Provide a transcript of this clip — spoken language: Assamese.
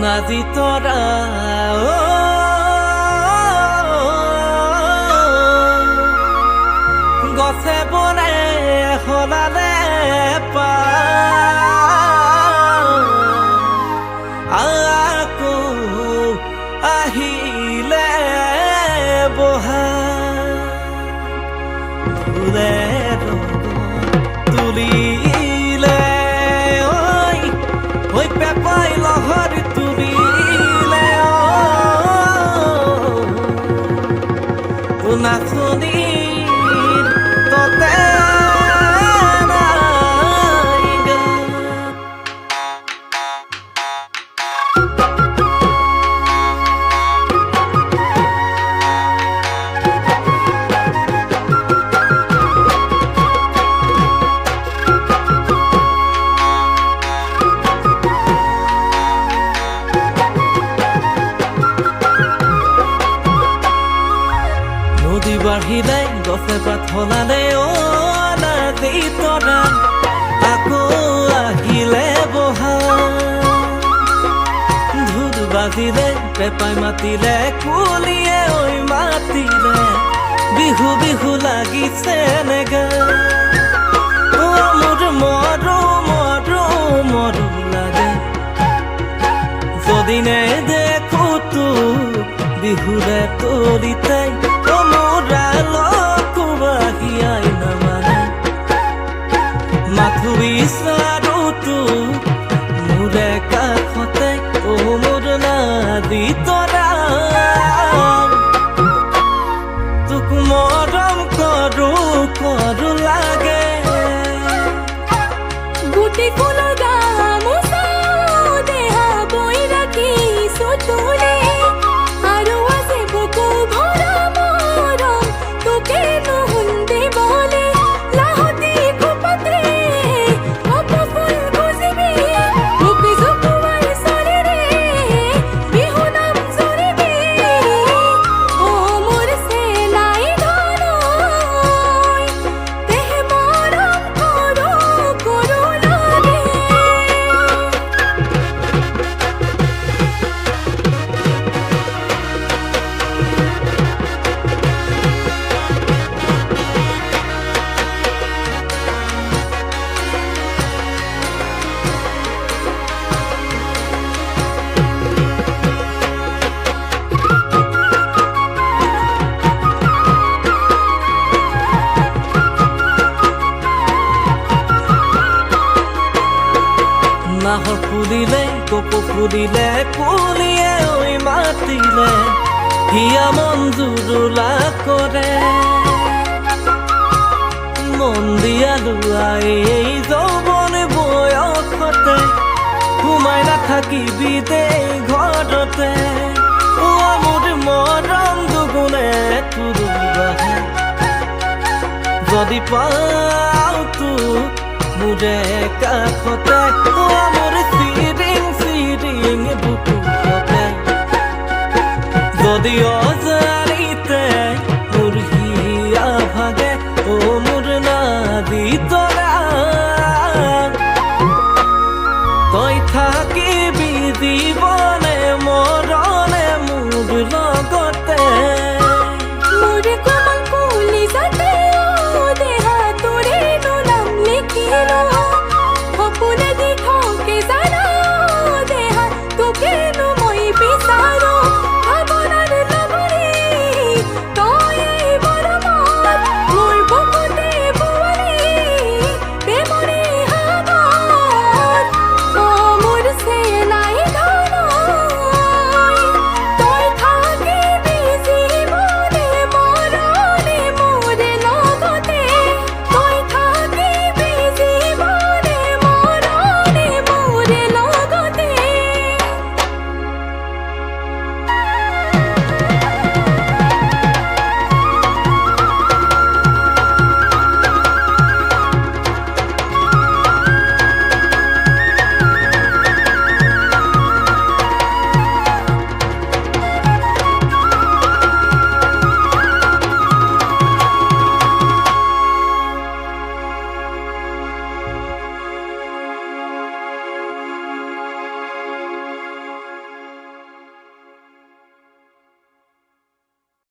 নাজি তৰা গছে বনে সলালে আকৌ আহিলে বহাগ ফুলে তুলিলে ঐ পেপাই লহৰ তুলিলে নাচনীৰ ততে নদী বাঢ়িলে গছে পাত সলালে নাজি তৰা আকৌ আহিলে বহাগ ঢোল বাজিলে পেপাই মাতিলে কুলিয়ে ঐ মাতিলে বিহু বিহু লাগিছে নেগা মোৰ মৰো মৰো মৰো লাগে যদি নেদেখো তোক বিহুৰে তলিতে মাথো বিচাৰো তোক মোৰে কাষতে মোৰ নাজি তৰা তোক মৰম কৰো কৰো লাগে গুটি ফুলৰ গামোচা দেহা বৈ ৰাখিছো তোলে আৰু আছে বুকু ভৰা মৰম তোকে নুশুন দিবলে লাহতি কুপত্ৰে অপফুল গুজিবি মোক জপোৱাৰ চলিৰে বিহু নাম জৰিবি মোৰ চেলাই ধনৈ দেহে মৰম কৰো কৰো লাগে নাহৰ ফুলিলে কপৌ ফুলিলে কুলিয়ে ঐ মাতিলে হিয়া মন জুৰুলা কৰে মন দিয়া লোৱাই এই যৌৱন বয়সতে সোমাই নাথাকিবি দেই ঘৰতে মোৰ মৰম দুগুণে তুৰুবাহে যদি পাওঁ তোক মোৰে কাষতে মোৰ চিৰিং চিৰিং বুকুতে যদি অজানিতে মোৰ হিয়া ভাগে মোৰ নাজি তৰা